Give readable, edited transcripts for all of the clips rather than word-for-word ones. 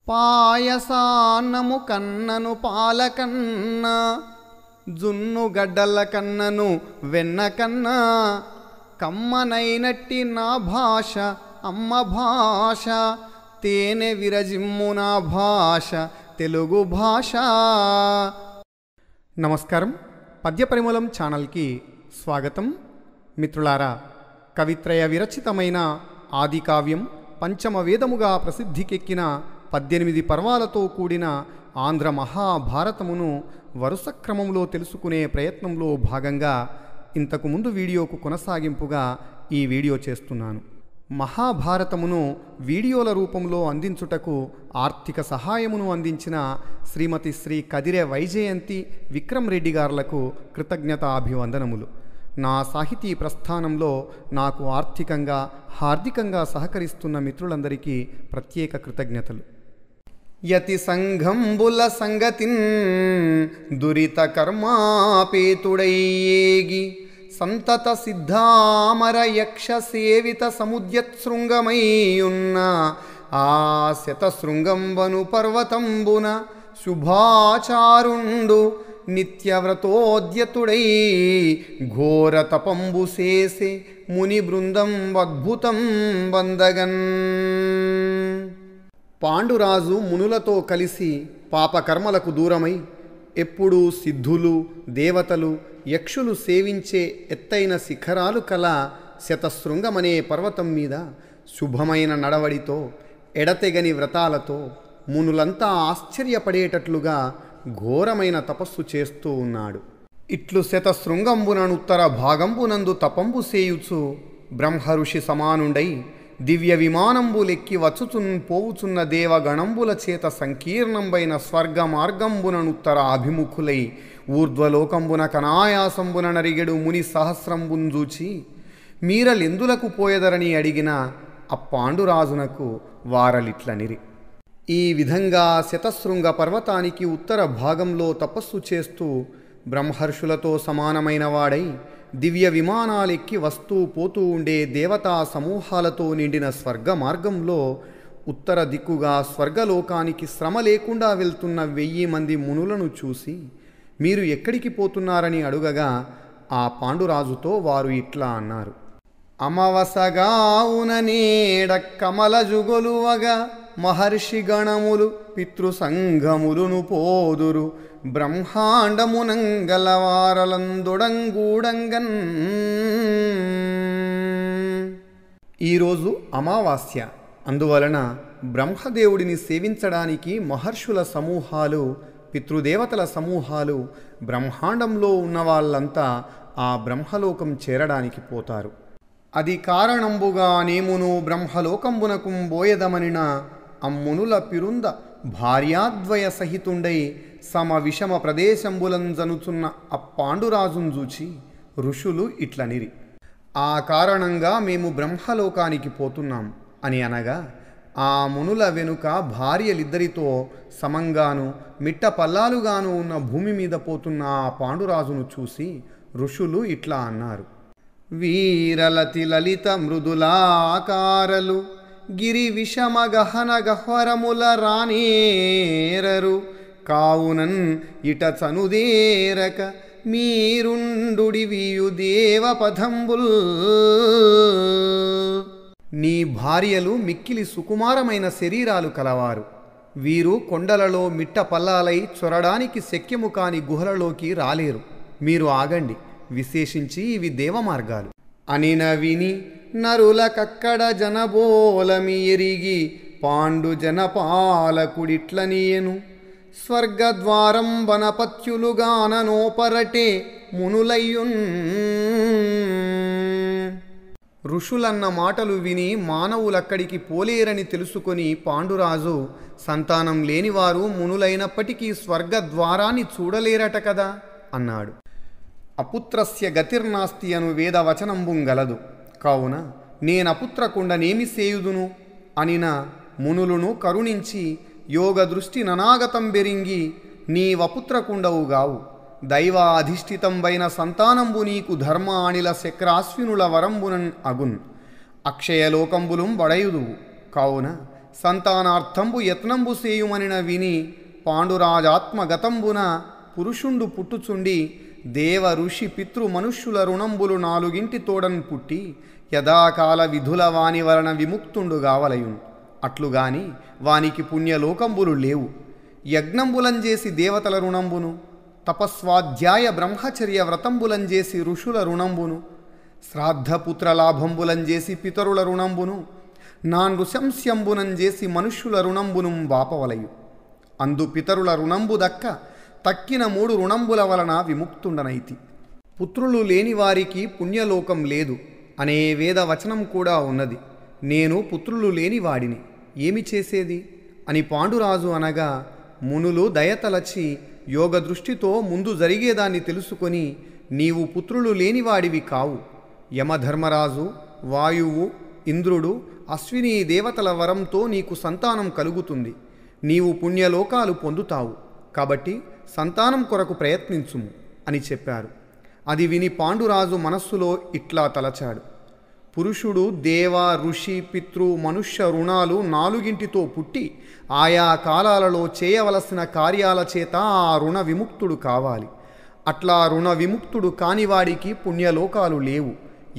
పాయసాన్నము కన్నను పాలకన్న జున్ను గడ్డల కన్నను వెన్న కన్నా కమ్మనైనట్టి నా భాష అమ్మ భాష తేనె విరజిమ్ము నా భాష తెలుగు భాష. నమస్కారం, పద్యపరిమళం ఛానల్కి స్వాగతం. మిత్రులారా, కవిత్రయ విరచితమైన ఆదికావ్యం పంచమ వేదముగా ప్రసిద్ధికెక్కిన 18 పర్వాలతో కూడిన ఆంధ్ర మహాభారతమును వరుస క్రమంలో తెలుసుకునే ప్రయత్నంలో భాగంగా ఇంతకుముందు వీడియోకు కొనసాగింపుగా ఈ వీడియో చేస్తున్నాను. మహాభారతమును వీడియోల రూపంలో అందించుటకు ఆర్థిక సహాయమును అందించిన శ్రీమతి శ్రీ కదిరె వైజయంతి విక్రమ్ రెడ్డి గారులకు కృతజ్ఞతాభివందనములు. నా సాహితీ ప్రస్థానంలో నాకు ఆర్థికంగా హార్దికంగా సహకరిస్తున్న మిత్రులందరికీ ప్రత్యేక కృతజ్ఞతలు. యతి సంఘంబుల సంగతిన్ దురిత కర్మాపేతుడయ్యేగి సంతత సిద్ధామర యక్ష సేవిత సముద్యశృంగమయ్యున్న ఆ శతశృంగంబను పర్వతంబున శుభాచారుండు నిత్యవ్రతోద్యతుడై ఘోర తపంబు చేసే ముని బృందం అద్భుతం వందగన్. పాండురాజు మునులతో కలిసి పాపకర్మలకు దూరమై ఎప్పుడూ సిద్ధులు, దేవతలు, యక్షులు సేవించే ఎత్తైన శిఖరాలు కల శతశృంగమనే పర్వతం మీద శుభమైన నడవడితో, ఎడతెగని వ్రతాలతో మునులంతా ఆశ్చర్యపడేటట్లుగా ఘోరమైన తపస్సు చేస్తూ ఉన్నాడు. ఇట్లు శతశృంగంబుననుత్తర భాగంబునందు తపంబు సేయుచు బ్రహ్మఋషి సమానుండై దివ్య విమానంబులెక్కి వచ్చుచున్ పోవుచున్న దేవగణంబుల చేత సంకీర్ణంబైన స్వర్గ మార్గంబుననుత్తర అభిముఖులై ఊర్ధ్వలోకంబున కనాయాసంబున నరిగెడు ముని సహస్రంబుంజూచి మీరలెందులకు పోయదరని అడిగిన అప్పాండురాజునకు వారలిట్లనిరి. ఈ విధంగా శతశృంగ పర్వతానికి ఉత్తర భాగంలో తపస్సు చేస్తూ బ్రహ్మర్షులతో సమానమైన వాడై దివ్య విమానాలెక్కి వస్తూ పోతూ ఉండే దేవతా సమూహాలతో నిండిన స్వర్గ మార్గంలో ఉత్తర దిక్కుగా స్వర్గలోకానికి శ్రమ లేకుండా వెళ్తున్న 1000 మంది మునులను చూసి మీరు ఎక్కడికి పోతున్నారని అడుగగా ఆ పాండురాజుతో వారు ఇట్లా అన్నారు. అమవసగావుననేడ కమలజుగొలువగా మహర్షి గణములు పితృసంఘములును పోదురు బ్రహ్మాండమునంగలవారలందొడంగూడంగన్. ఈరోజు అమావాస్య, అందువలన బ్రహ్మదేవుడిని సేవించడానికి మహర్షుల సమూహాలు, పితృదేవతల సమూహాలు, బ్రహ్మాండంలో ఉన్న వాళ్ళంతా ఆ బ్రహ్మలోకం చేరడానికి పోతారు. అది కారణంబుగా నేమును బ్రహ్మలోకంబునకు బోయదమనిన అమ్మునుల పిరుంద భార్యాద్వయ సహితుండై సమ విషమ ప్రదేశంబులంజనుచున్న అప్పాండురాజును చూచి ఋషులు ఇట్లనిరి. ఆ కారణంగా మేము బ్రహ్మలోకానికి పోతున్నాం అని అనగా ఆ మునుల వెనుక భార్యలిద్దరితో సమంగాను మిట్ట పల్లాలుగాను ఉన్న భూమి మీద పోతున్న ఆ పాండురాజును చూసి ఋషులు ఇట్లా అన్నారు. వీరలతి లలిత మృదులాకారలు గిరి విషమ గహన గహ్వరముల రానేరరు కావునన్ ఇట చనుదేరక మీరుండుడివియు దేవపథంబుల్. నీ భార్యలు మిక్కిలి సుకుమారమైన శరీరాలు కలవారు. వీరు కొండలలో మిట్ట పల్లాలై చొరడానికి శక్యము కాని గుహలలోకి రాలేరు. మీరు ఆగండి, విశేషించి ఇవి దేవమార్గాలు అనిన విని నరులకక్కడ జనబోలమి ఎరిగి పాండు జనపాలకుడిట్లనియను స్వర్గద్వారం వనపత్యులుగాననోపరటే మునులయ్యున్. ఋషులన్న మాటలు విని మానవులక్కడికి పోలేరని తెలుసుకొని పాండురాజు సంతానం లేనివారు మునులైనప్పటికీ స్వర్గద్వారాన్ని చూడలేరట కదా అన్నాడు. అపుత్రస్య గతిర్నాస్తి అను వేదవచనంబుంగలదు, కావున నేనపుత్రకుండనేమి సేయుదును అనిన మునులును కరుణించి యోగ దృష్టి ననాగతం బెరింగి నీవపుత్రకుండవుగావు, దైవాధిష్ఠితంబైన సంతానంబు నీకు ధర్మ అనిల శక్రాశ్వినుల వరంబునన్ అగున్, అక్షయలోకంబులుం వడయుదువు, కావున సంతానార్థంబు యత్నంబు సేయుమనిన విని పాండురాజాత్మగతంబున పురుషుండు పుట్టుచుండి దేవ ఋషి పితృ మనుష్యుల రుణంబులు నాలుగింటి తోడన్ పుట్టి యథాకాల విధుల వాని వలన విముక్తుండు గావలయును. అట్లుగాని వానికి పుణ్యలోకంబులు లేవు. యజ్ఞంబులంజేసి దేవతల రుణంబును, తపస్వాధ్యాయ బ్రహ్మచర్య వ్రతంబులంజేసి ఋషుల రుణంబును, శ్రాద్ధపుత్ర లాభంబులంజేసి పితరుల రుణంబును, నానృశంస్యంబునంజేసి మనుష్యుల రుణంబును బాపవలయు. అందు పితరుల రుణంబు దక్క తక్కిన 3 రుణంబుల వలన విముక్తుండనైతి. పుత్రులు లేని వారికి పుణ్యలోకం లేదు అనే వేదవచనం కూడా ఉన్నది. నేను పుత్రులు లేని వాడిని, ఏమి చేసేది అని పాండురాజు అనగా, మునులు దయతలచి యోగ దృష్టితో ముందు జరిగేదాన్ని తెలుసుకొని, నీవు పుత్రులు లేనివాడివి కావు. యమధర్మరాజు, వాయువు, ఇంద్రుడు, అశ్విని దేవతల వరంతో నీకు సంతానం కలుగుతుంది. నీవు పుణ్యలోకాలు పొందుతావు. కాబట్టి సంతానం కొరకు ప్రయత్నించుము అని చెప్పారు. అది విని పాండురాజు మనస్సులో ఇట్లా తలచాడు. పురుషుడు దేవ ఋషి పితృ మనుష్య రుణాలు 4తో పుట్టి ఆయా కాలాలలో చేయవలసిన కార్యాల చేత ఆ రుణ విముక్తుడు కావాలి. అట్లా రుణ విముక్తుడు కానివాడికి పుణ్యలోకాలు లేవు.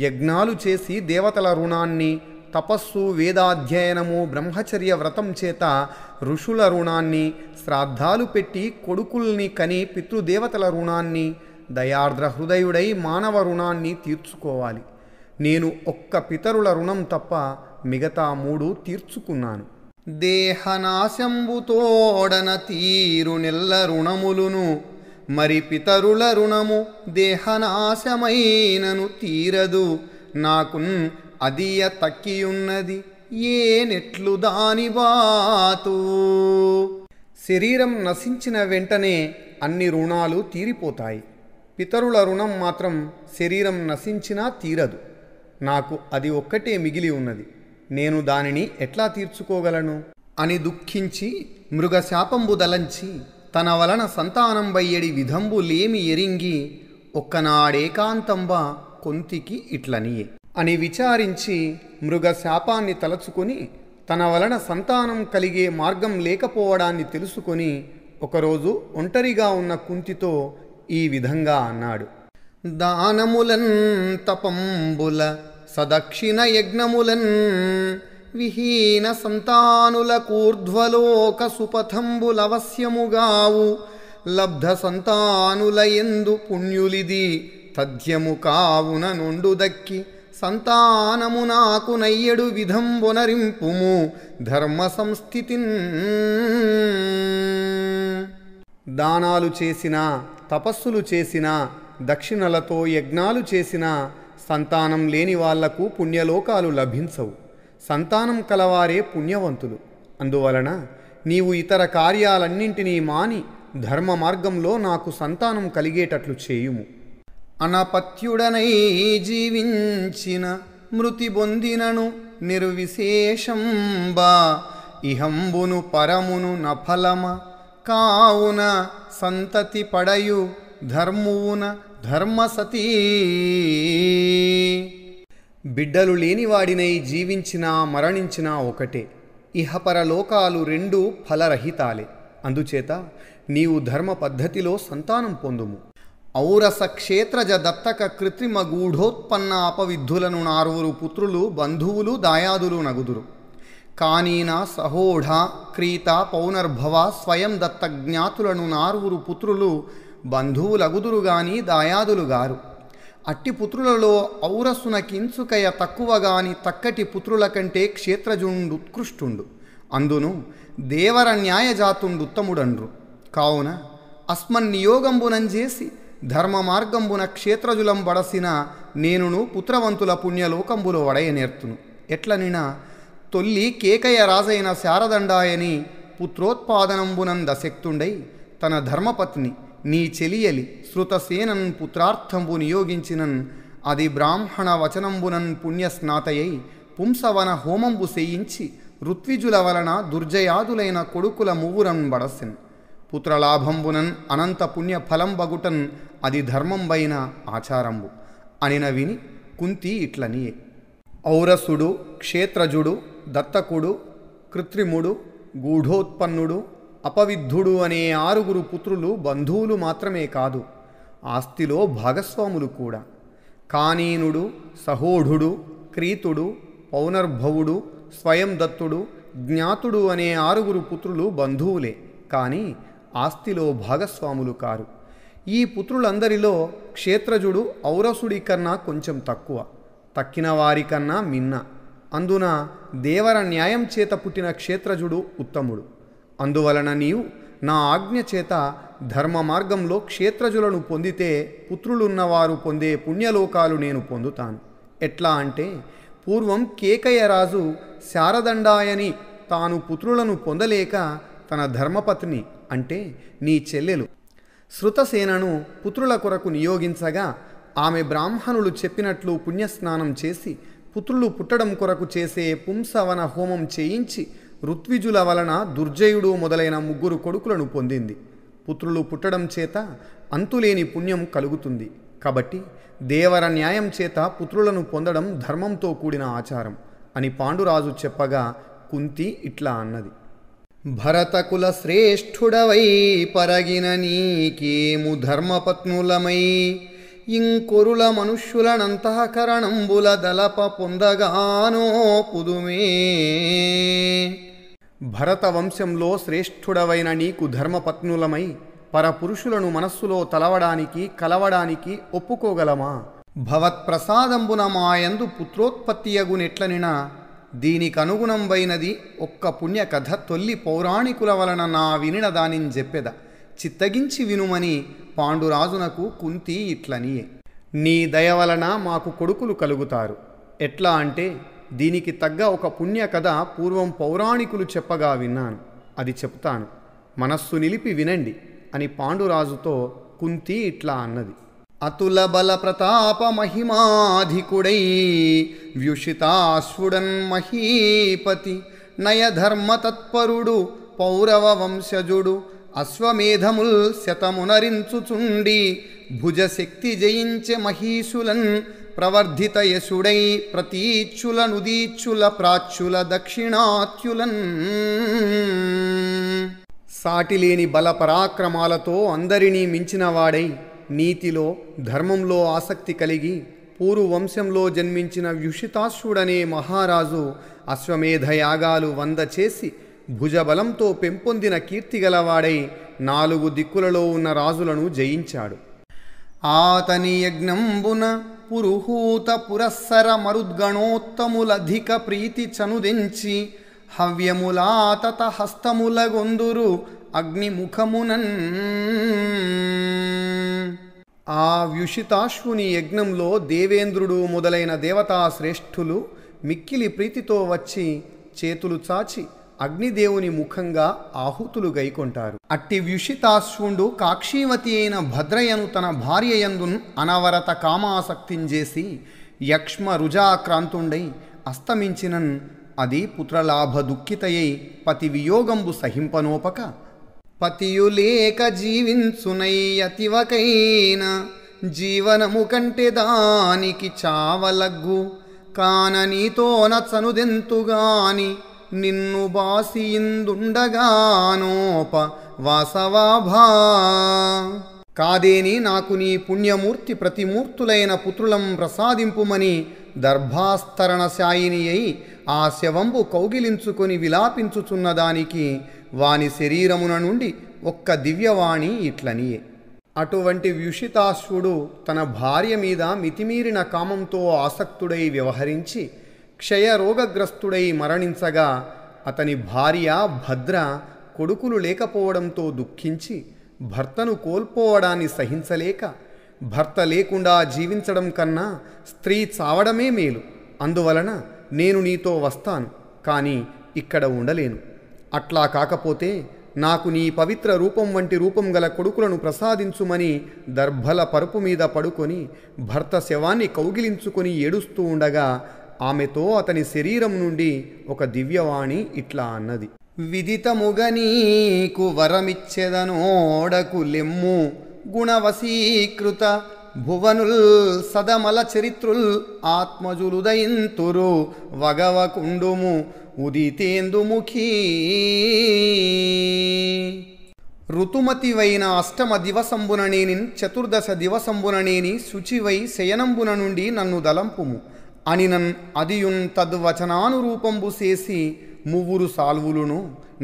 యజ్ఞాలు చేసి దేవతల రుణాన్ని, తపస్సు వేదాధ్యయనము బ్రహ్మచర్య వ్రతం చేత ఋషుల రుణాన్ని, శ్రాద్ధాలు పెట్టి కొడుకుల్ని కని పితృదేవతల రుణాన్ని, దయార్ద్ర హృదయుడై మానవ రుణాన్ని తీర్చుకోవాలి. నేను ఒక్క పితరుల రుణం తప్ప మిగతా 3 తీర్చుకున్నాను. దేహనాశంబుతోడన తీరు నెల్ల రుణములును, మరి పితరుల రుణము దేహనాశమైనను తీరదు. నాకున్ అదియ తక్కియున్నది ఏ నెట్లు దాని బాతు. శరీరం నశించిన వెంటనే అన్ని రుణాలు తీరిపోతాయి. పితరుల రుణం మాత్రం శరీరం నశించినా తీరదు. నాకు అది ఒక్కటే మిగిలి ఉన్నది. నేను దానిని ఎట్లా తీర్చుకోగలను అని దుఃఖించి మృగశాపంబు దలంచి తన వలన సంతానం బయ్యడి విధంబు లేమి ఎరింగి ఒక్కనాడేకాంతంబా కొంతికి ఇట్లనియే అని విచారించి మృగశాపాన్ని తలచుకొని తన వలన సంతానం కలిగే మార్గం లేకపోవడాన్ని తెలుసుకొని ఒకరోజు ఒంటరిగా ఉన్న కుంతితో ఈ విధంగా అన్నాడు. దానములన్ తపంబుల సదక్షిణ యజ్ఞములన్ విహీన సంతానుల కూర్ధ్వలోక సుపథంబులవశ్యముగావు. లబ్ధ సంతానుల ఎందు పుణ్యులిది తథ్యము కావున నుండు దక్కి సంతానము నాకు నయ్యడు విధంబొనరింపుము ధర్మ సంస్థితిన్. దానాలు చేసినా, తపస్సులు చేసినా, దక్షిణలతో యజ్ఞాలు చేసినా సంతానం లేని వాళ్లకు పుణ్యలోకాలు లభించవు. సంతానం కలవారే పుణ్యవంతులు. అందువలన నీవు ఇతర కార్యాలన్నింటినీ మాని ధర్మ మార్గంలో నాకు సంతానం కలిగేటట్లు చేయుము. అనపత్యుడనై జీవించిన మృతి బొందినను నిర్విశేషంబా ఇహంబును పరమును నఫలమ కావున సంతతి పడయు ధర్మువున ధర్మసతీ. బిడ్డలు లేనివాడినై జీవించినా మరణించినా ఒకటే. ఇహపర లోకాలు 2 ఫలరహితాలే. అందుచేత నీవు ధర్మ పద్ధతిలో సంతానం పొందుము. ఔరస క్షేత్రజ దత్తక కృత్రిమ గూఢోత్పన్న అపవిద్ధులను 4 పుత్రులు బంధువులు దాయాదులు నగుదురు. కానీన సహోఢ క్రీత పౌనర్భవ స్వయం దత్త జ్ఞాతులను 4 పుత్రులు బంధువులగుదురు గాని దాయాదులు గారు. అట్టి పుత్రులలో ఔరసున కించుకయ తక్కువగాని తక్కటి పుత్రుల కంటే క్షేత్రజుండుత్కృష్టుండు. అందును దేవర న్యాయజాతుండుత్తముడండ్రు. కావున అస్మన్నియోగంబునంజేసి ధర్మ మార్గంబున క్షేత్రజులం బడసిన నేనును పుత్రవంతుల పుణ్యలోకంబులో వడయనేర్తును. ఎట్లనినా తొల్లి కేకయ రాజైన శారదండాయని పుత్రోత్పాదనంబునం దశక్తుండై తన ధర్మపత్ని నీ చెలియలి శృతసేనన్ పుత్రార్థంబు నియోగించినన్ అది బ్రాహ్మణ వచనంబునన్ పుణ్యస్నాతయై పుంసవన హోమంబు చేయించి ఋత్విజుల వలన దుర్జయాదులైన కొడుకుల మువ్వురన్ బడసెన్. పుత్రలాభంబునన్ అనంత పుణ్య ఫలం బగుటన్ అది ధర్మంబైన ఆచారంబు అనిన విని కుంతి ఇట్లనియే. ఔరసుడు క్షేత్రజుడు దత్తకుడు కృత్రిముడు, గూఢోత్పన్నుడు, అపవిద్ధుడు అనే 6 పుత్రులు బంధువులు మాత్రమే కాదు, ఆస్తిలో భాగస్వాములు కూడా. కానీనుడు, సహోఢుడు, క్రీతుడు, పౌనర్భవుడు, స్వయం దత్తుడు, జ్ఞాతుడు అనే 6 పుత్రులు బంధువులే, కానీ ఆస్తిలో భాగస్వాములు కారు. ఈ పుత్రులందరిలో క్షేత్రజుడు ఔరసుడి కన్నా కొంచెం తక్కువ, తక్కిన వారికన్నా మిన్న. అందున దేవర న్యాయం చేత పుట్టిన క్షేత్రజుడు ఉత్తముడు. అందువలన నీవు నా ఆజ్ఞ చేత ధర్మ మార్గంలో క్షేత్రజులను పొందితే పుత్రులున్నవారు పొందే పుణ్యలోకాలు నేను పొందుతాను. ఎట్లా అంటే, పూర్వం కేకయ్యరాజు శారదండాయని తాను పుత్రులను పొందలేక తన ధర్మపత్ని అంటే నీ చెల్లెలు శృతసేనను పుత్రుల కొరకు నియోగించగా, ఆమె బ్రాహ్మణులు చెప్పినట్లు పుణ్యస్నానం చేసి పుత్రులు పుట్టడం కొరకు చేసే పుంసవన హోమం చేయించి ఋత్విజుల వలన దుర్జయుడు మొదలైన 3 కొడుకులను పొందింది. పుత్రులు పుట్టడం చేత అంతులేని పుణ్యం కలుగుతుంది. కాబట్టి దేవర న్యాయం చేత పుత్రులను పొందడం ధర్మంతో కూడిన ఆచారం అని పాండురాజు చెప్పగా కుంతి ఇట్లా అన్నది: భరతకుల శ్రేష్ఠుడవై పరగిన నీకేము ధర్మపత్నులమై ఇంకొరుల మనుష్యులనంతఃకరణంబుల దలప పొందగానో పుదుమే. భరత వంశంలో శ్రేష్ఠుడవైన నీకు ధర్మపత్నులమై పరపురుషులను మనస్సులో తలవడానికి కలవడానికి ఒప్పుకోగలమా? భవత్ప్రసాదంబున మాయందు పుత్రోత్పత్తియగునెట్లనినా దీనికనుగుణంబైనది ఒక్క పుణ్యకథ తొల్లి పౌరాణికుల వలన నా వినిన దానిని చెప్పెద, చిత్తగించి వినుమని పాండురాజునకు కుంతి ఇట్లనియే: నీ దయ వలన మాకు కొడుకులు కలుగుతారు. ఎట్లా అంటే, దీనికి తగ్గ ఒక పుణ్యకథ పూర్వం పౌరాణికులు చెప్పగా విన్నాను, అది చెప్తాను, మనస్సు నిలిపి వినండి అని పాండురాజుతో కుంతి ఇట్లా అన్నది: అతుల బల ప్రతాప మహిమాధికుడై వ్యుషితాశ్వుడన్ మహీపతి నయధర్మ తత్పరుడు పౌరవ వంశజుడు అశ్వమేధముల్ శతమునరించుచుండి భుజశక్తి జయించె మహీషులన్ ప్రవర్ధిత యశుడై ప్రతీచ్యుల నుదీచ్యుల ప్రాచ్యుల దక్షిణాత్యులన్. సాటిలేని బల పరాక్రమాలతో అందరినీ మించినవాడై నీతిలో ధర్మంలో ఆసక్తి కలిగి పూర్వ వంశంలో జన్మించిన వ్యుషితాశ్వుడనే మహారాజు అశ్వమేధ యాగాలు 100 చేసి భుజబలంతో పెంపొందిన కీర్తిగలవాడై 4 దిక్కులలో ఉన్న రాజులను జయించాడు. ఆతని యజ్ఞంబున పురుహూత పురస్సర మరుద్గణోత్తములధిక ప్రీతి చనుదెంచి హవ్యములాతత హస్తముల గొందురు అగ్నిముఖమునన్. ఆ వ్యుషితాశ్వుని యజ్ఞంలో దేవేంద్రుడు మొదలైన దేవతా శ్రేష్ఠులు మిక్కిలి ప్రీతితో వచ్చి చేతులు చాచి అగ్నిదేవుని ముఖంగా ఆహుతులు గైకొంటారు. అట్టి వ్యుషితాశ్వుండు కాక్షీవతి అయిన భద్రయను తన భార్యయందున్ అనవరత కామాసక్తించేసి యక్ష్మ రుజాక్రాంతుండై అస్తమించినన్. అది పుత్రలాభ దుఃఖితయై పతి వియోగంబు సహింపనోపక పతియులేక జీవించునయ్యతివకైన జీవనము కంటే దానికి చావలగ్గు కాన నీతోన చనుదెంతుగాని నిన్ను బాసియిందుండగానోప వాసవాభా. కాదేని నాకు నీ పుణ్యమూర్తి ప్రతిమూర్తులైన పుత్రులం ప్రసాదింపుమని దర్భాస్తరణశాయిని అయి ఆ శవంబు కౌగిలించుకొని విలాపించుచున్నదానికి వాని శరీరమున నుండి ఒక్క దివ్యవాణి ఇట్లనియే: అటువంటి వ్యుషితాశ్వుడు తన భార్య మీద మితిమీరిన కామంతో ఆసక్తుడై వ్యవహరించి క్షయరోగగ్రస్తుడై మరణించగా అతని భార్య భద్ర కొడుకులు లేకపోవడంతో దుఃఖించి భర్తను కోల్పోవడాన్ని సహించలేక భర్త లేకుండా జీవించడం కన్నా స్త్రీ చావడమే మేలు, అందువలన నేను నీతో వస్తాను, కానీ ఇక్కడ ఉండలేను. అట్లా కాకపోతే నాకు నీ పవిత్ర రూపం వంటి రూపం గల కొడుకులను ప్రసాదించుమని దర్భల పరుపు మీద పడుకొని భర్త శవాన్ని కౌగిలించుకొని ఏడుస్తూ ఉండగా ఆమెతో అతని శరీరం నుండి ఒక దివ్యవాణి ఇట్లా అన్నది: విదితముగనీకు వరమిచ్చెదనోడకు లెమ్ము గుణవశీకృత భువనుల్ సదమల చరిత్రుల్ ఆత్మజులుదయింతురు వగవకుండుము ఉదితేందుముఖీ. ఋతుమతివైన అష్టమ దివసంబుననేని చతుర్దశ దివసంబుననేని శుచివై శయనంబున నుండి నన్ను దలంపుము అనినన్ అదియున్ తద్వచనానురూపంబు చేసి మువ్వురు సాల్వులును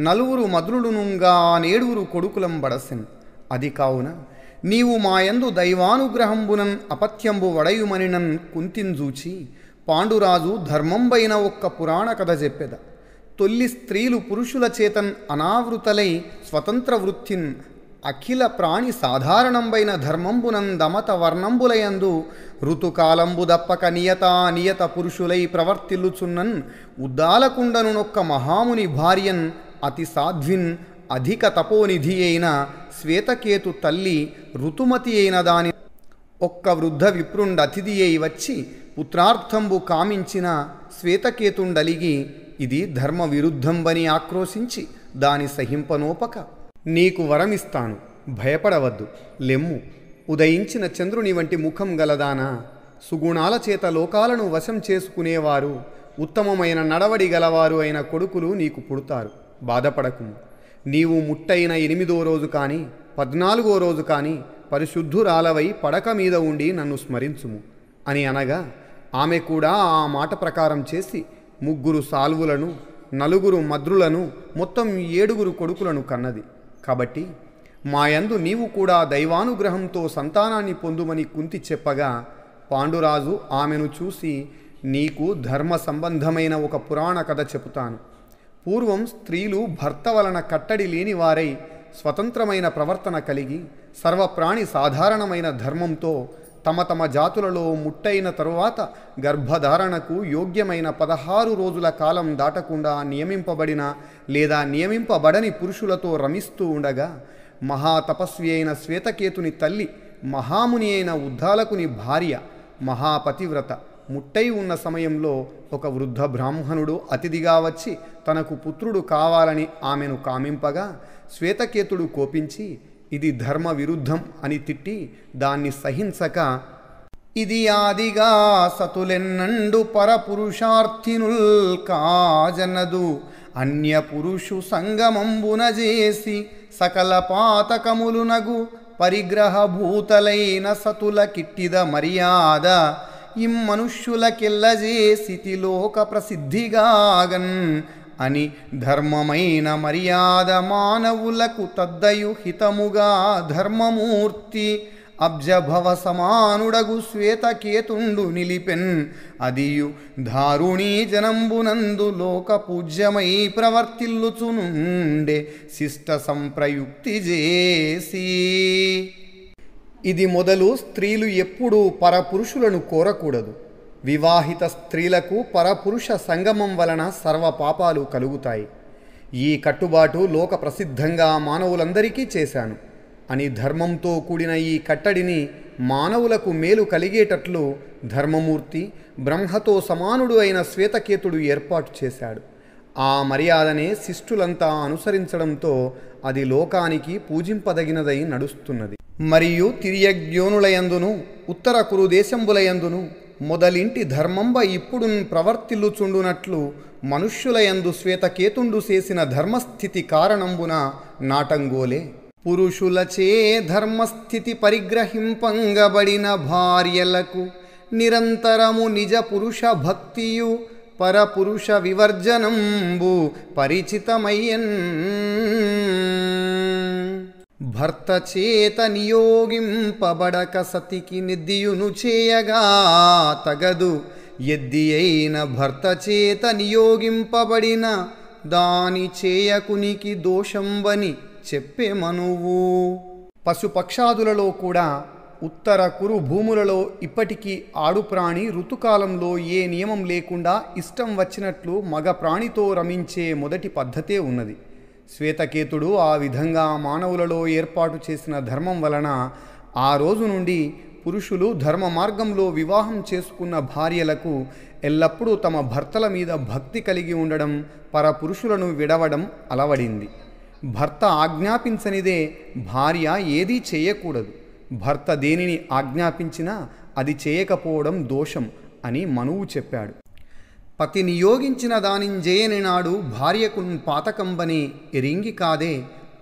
నలుగురు మద్రులునుగా నేడుగురు కొడుకులం బడసెన్. అది కావున నీవు మాయందు దైవానుగ్రహంబునన్ అపత్యంబు వడయుమనినన్ కుంతింజూచి పాండురాజు ధర్మంబైన ఒక్క పురాణ కథ చెప్పెద. తొల్లి స్త్రీలు పురుషుల చేతన్ అనావృతలై స్వతంత్ర వృత్తిన్ అఖిల ప్రాణి సాధారణంబైన ధర్మంబునం దమత వర్ణంబులయందు ఋతుకాలంబు దప్పక నియత పురుషులై ప్రవర్తిల్లుచున్నన్ ఉద్దాలకుండనునొక్క మహాముని భార్యన్ అతి సాధ్విన్ అధిక తపోనిధి అయిన శ్వేతకేతు తల్లి ఋతుమతి అయిన దాని ఒక్క వృద్ధ విప్రుండతిథి అయి వచ్చి పుత్రార్థంబు కామించిన శ్వేతకేతుండలిగి ఇది ధర్మ విరుద్ధంబని ఆక్రోశించి దాని సహింపనోపక నీకు వరమిస్తాను, భయపడవద్దు, లెమ్ము. ఉదయించిన చంద్రుని వంటి ముఖం గలదానా, సుగుణాల చేత లోకాలను వశం చేసుకునేవారు ఉత్తమమైన నడవడి గలవారు అయిన కొడుకులు నీకు పుడతారు, బాధపడకుము. నీవు ముట్టైన 8వ రోజు కానీ 14వ రోజు కానీ పరిశుద్ధురాలవై పడక మీద ఉండి నన్ను స్మరించుము అని అనగా ఆమె కూడా ఆ మాట ప్రకారం చేసి 3 సాల్వులను 4 మద్రులను మొత్తం 7 కొడుకులను కన్నది. కాబట్టి మాయందు నీవు కూడా దైవానుగ్రహంతో సంతానాన్ని పొందుమని కుంతి చెప్పగా పాండురాజు ఆమెను చూసి నీకు ధర్మ సంబంధమైన ఒక పురాణ కథ చెబుతాను. పూర్వం స్త్రీలు భర్త వలన కట్టడి లేని వారై స్వతంత్రమైన ప్రవర్తన కలిగి సర్వప్రాణి సాధారణమైన ధర్మంతో తమ తమ జాతులలో ముట్టైన తరువాత గర్భధారణకు యోగ్యమైన 16 రోజుల కాలం దాటకుండా నియమింపబడిన లేదా నియమింపబడని పురుషులతో రమిస్తూ ఉండగా మహాతపస్వి అయిన శ్వేతకేతుని తల్లి మహాముని అయిన ఉద్దాలకుని భార్య మహాపతివ్రత ముట్టై ఉన్న సమయంలో ఒక వృద్ధ బ్రాహ్మణుడు అతిథిగా వచ్చి తనకు పుత్రుడు కావాలని ఆమెను కామింపగా శ్వేతకేతుడు కోపించి ఇది ధర్మ విరుద్ధం అని తిట్టి దాన్ని సహించక ఇది ఆదిగా సతులెన్నండు పరపురుషార్థినుల్ కాజనదు అన్య పురుషు సంగమంబున చేసి సకల పాతకములునగు పరిగ్రహభూతలైన సతుల కిట్టిద మర్యాద ఇమ్మనుష్యులకెల్లజేసితి లోక ప్రసిద్ధిగాగన్ అని ధర్మమైన మర్యాద మానవులకు తద్దయు హితముగా ధర్మమూర్తి అబ్జభవ సమానుడగు శ్వేతకేతుండు నిలిపెన్ అదియు దారుణీ జనంబునందు లోక పూజ్యమై ప్రవర్తిల్లుచునుండే శిష్ట సంప్రయుక్తి చేసి. ఇది మొదలు స్త్రీలు ఎప్పుడూ పరపురుషులను కోరకూడదు. వివాహిత స్త్రీలకు పరపురుష సంగమం వలన సర్వ పాపాలు కలుగుతాయి. ఈ కట్టుబాటు లోక ప్రసిద్ధంగా మానవులందరికీ చేశాను అని ధర్మంతో కూడిన ఈ కట్టడిని మానవులకు మేలు కలిగేటట్లు ధర్మమూర్తి బ్రహ్మతో సమానుడు అయిన శ్వేతకేతుడు ఏర్పాటు చేశాడు. ఆ మర్యాదనే శిష్టులంతా అనుసరించడంతో అది లోకానికి పూజింపదగినదై నడుస్తున్నది. మరియు తిర్యగ్యోనులయందును ఉత్తర కురు దేశంబులయందును మొదలింటి ధర్మంబ ఇప్పుడు ప్రవర్తిల్లుచుండునట్లు మనుష్యులయందు శ్వేతకేతుండు చేసిన ధర్మస్థితి కారణంబున నాటంగోలే పురుషులచే ధర్మస్థితి పరిగ్రహింపంగబడిన భార్యలకు నిరంతరము నిజ పురుష భక్తియు పరపురుష వివర్జనంబు పరిచితమయ్యన్. భర్త చేత నియోగింపబడక సతికి నిద్దియును చేయగా తగదు ఎద్ది అయిన భర్త చేత నియోగింపబడిన దాని చేయకునికి దోషంబని చెప్పే మనువు. పశుపక్షాదులలో కూడా ఉత్తర కురు భూములలో ఇప్పటికీ ఆడుప్రాణి ఋతుకాలంలో ఏ నియమం లేకుండా ఇష్టం వచ్చినట్లు మగ ప్రాణితో రమించే మొదటి పద్ధతే ఉన్నది. శ్వేతకేతుడు ఆ విధంగా మానవులలో ఏర్పాటు చేసిన ధర్మం వలన ఆ రోజు నుండి పురుషులు ధర్మ మార్గంలో వివాహం చేసుకున్న భార్యలకు ఎల్లప్పుడూ తమ భర్తల మీద భక్తి కలిగి ఉండడం, పరపురుషులను విడవడం అలవడింది. భర్త ఆజ్ఞాపించనిదే భార్య ఏదీ చేయకూడదు. భర్త దేనిని ఆజ్ఞాపించినా అది చేయకపోవడం దోషం అని మనువు చెప్పాడు. పతి నియోగించిన దానింజేయని నాడు భార్యకున్ పాతకంబని ఎరింగి కాదే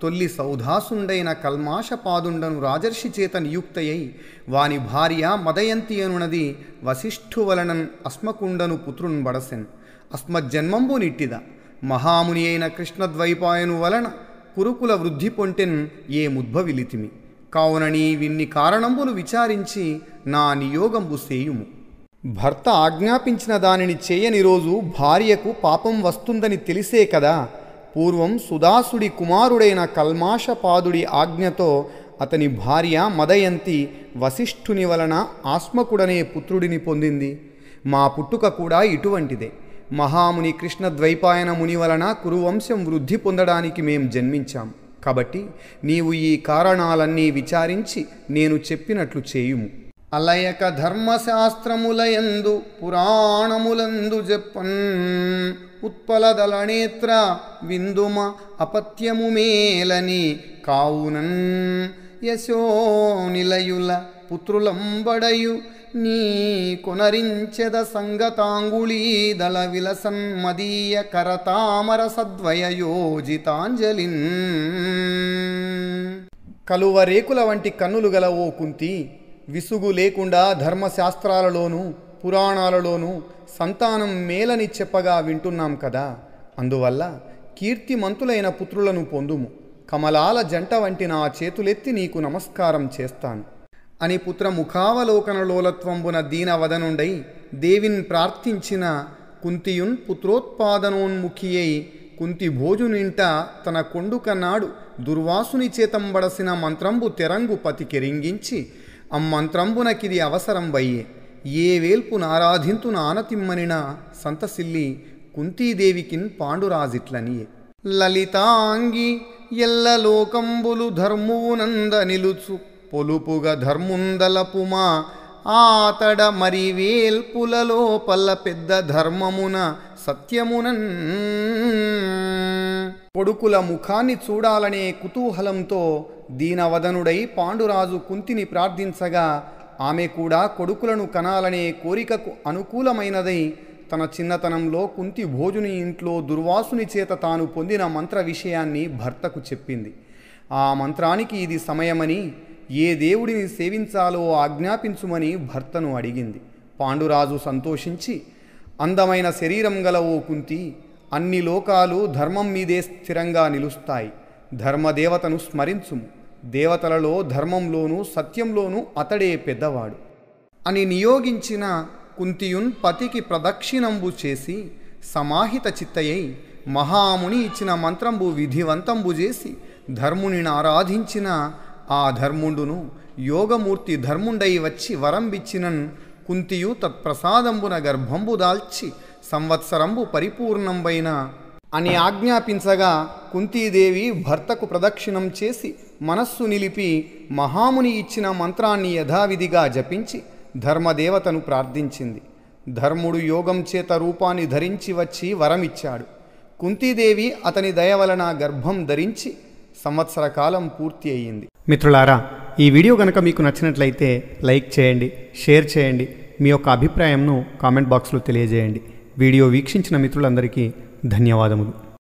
తొల్లి సౌధాసుండైన కల్మాషపాదుండను రాజర్షి చేత నియుక్తయై వాని భార్య మదయంతి అనునది వశిష్ఠు వలనన్ అస్మకుండను పుత్రున్ బడసెన్ అస్మజ్జన్మంబు నిట్టిద మహాముని అయిన కృష్ణద్వైపాయను వలన కురుకుల వృద్ధి పొంటెన్ ఏ ముద్భవిలితిమి కావున నీవిన్ని కారణంబులు విచారించి నా నియోగంబు సేయుము. భర్త ఆజ్ఞాపించిన దానిని చేయని రోజు భార్యకు పాపం వస్తుందని తెలిసే కదా పూర్వం సుదాసుడి కుమారుడైన కల్మాషపాదుడి ఆజ్ఞతో అతని భార్య మదయంతి వశిష్ఠుని వలన ఆస్మకుడనే పుత్రుడిని పొందింది. మా పుట్టుక కూడా ఇటువంటిదే. మహాముని కృష్ణద్వైపాయన ముని వలన కురువంశం వృద్ధి పొందడానికి మేం జన్మించాం. కాబట్టి నీవు ఈ కారణాలన్నీ విచారించి నేను చెప్పినట్లు చేయుము. అలయక ధర్మశాస్త్రములయందు పురాణములందు చెప్పన్ ఉత్పలదళనేత్ర విందుమ అపత్యము మేలని కావునన్ యశోనిలయుల పుత్రులంబడయు నీ కొనరించెద సంగతాంగుళీదళ విలసన్ మదీయ కరతామర సద్వయ యోజితాంజలిన్. కలువరేకుల వంటి కన్నులు గల ఓ కుంతి, విసుగు లేకుండా ధర్మశాస్త్రాలలోనూ పురాణాలలోనూ సంతానం మేలని చెప్పగా వింటున్నాం కదా. అందువల్ల కీర్తిమంతులైన పుత్రులను పొందుము. కమలాల జంట వంటి నా చేతులెత్తి నీకు నమస్కారం చేస్తాను అని పుత్ర ముఖావలోకనలోలత్వంబున దీనవదనుండై దేవిన్ ప్రార్థించిన కుంతియున్ పుత్రోత్పాదనోన్ముఖియై కుంతి భోజునింట తన కొండుకన్నాడు దుర్వాసుని చేతంబడసిన మంత్రంబు తెరంగు పతికెరింగించి అమ్మంత్రంబునకిది అవసరం వయ్యే ఏ వేల్పు నారాధింతు నానతిమ్మనిన సంతసిల్లి కుంతీదేవికిన్ పాండురాజిట్లనియే. లలితాంగి ఎల్లలోకంబులు ధర్మునంద నిలుచు పొలుపుగ ధర్ముందలపుమా ఆతడ మరి వేల్పులలోపల పెద్ద ధర్మమున సత్యమునన్. కొడుకుల ముఖాన్ని చూడాలనే కుతూహలంతో దీనవదనుడై పాండురాజు కుంతిని ప్రార్థించగా ఆమె కూడా కొడుకులను కనాలనే కోరికకు అనుకూలమైనదై తన చిన్నతనంలో కుంతి భోజుని ఇంట్లో దుర్వాసుని చేత తాను పొందిన మంత్ర విషయాన్ని భర్తకు చెప్పింది. ఆ మంత్రానికి ఇది సమయమని ఏ దేవుడిని సేవించాలో ఆజ్ఞాపించుమని భర్తను అడిగింది. పాండురాజు సంతోషించి అందమైన శరీరం గల ఓ కుంతి, అన్ని లోకాలు ధర్మం మీదే స్థిరంగా నిలుస్తాయి. ధర్మదేవతను స్మరించుము. దేవతలలో ధర్మంలోనూ సత్యంలోనూ అతడే పెద్దవాడు అని నియోగించిన కుంతియున్ పతికి ప్రదక్షిణంబు చేసి సమాహిత చిత్తయై మహాముని ఇచ్చిన మంత్రంబు విధివంతంబు చేసి ధర్ముని ఆరాధించిన ఆ ధర్ముండును యోగమూర్తి ధర్ముండై వచ్చి వరంబిచ్చినన్ కుంతియు తత్ప్రసాదంబున గర్భంబు దాల్చి సంవత్సరంబు పరిపూర్ణంబైన అని ఆజ్ఞాపించగా కుంతీదేవి భర్తకు ప్రదక్షిణం చేసి మనస్సు నిలిపి మహాముని ఇచ్చిన మంత్రాన్ని యథావిధిగా జపించి ధర్మదేవతను ప్రార్థించింది. ధర్ముడు యోగం చేత రూపాన్ని ధరించి వచ్చి వరమిచ్చాడు. కుంతీదేవి అతని దయ వలన గర్భం ధరించి సంవత్సర కాలం పూర్తి అయ్యింది. మిత్రులారా, ఈ వీడియో కనుక మీకు నచ్చినట్లయితే లైక్ చేయండి, షేర్ చేయండి, మీ యొక్క అభిప్రాయంను కామెంట్ బాక్స్లో తెలియజేయండి. వీడియో వీక్షించిన మిత్రులందరికీ ధన్యవాదములు.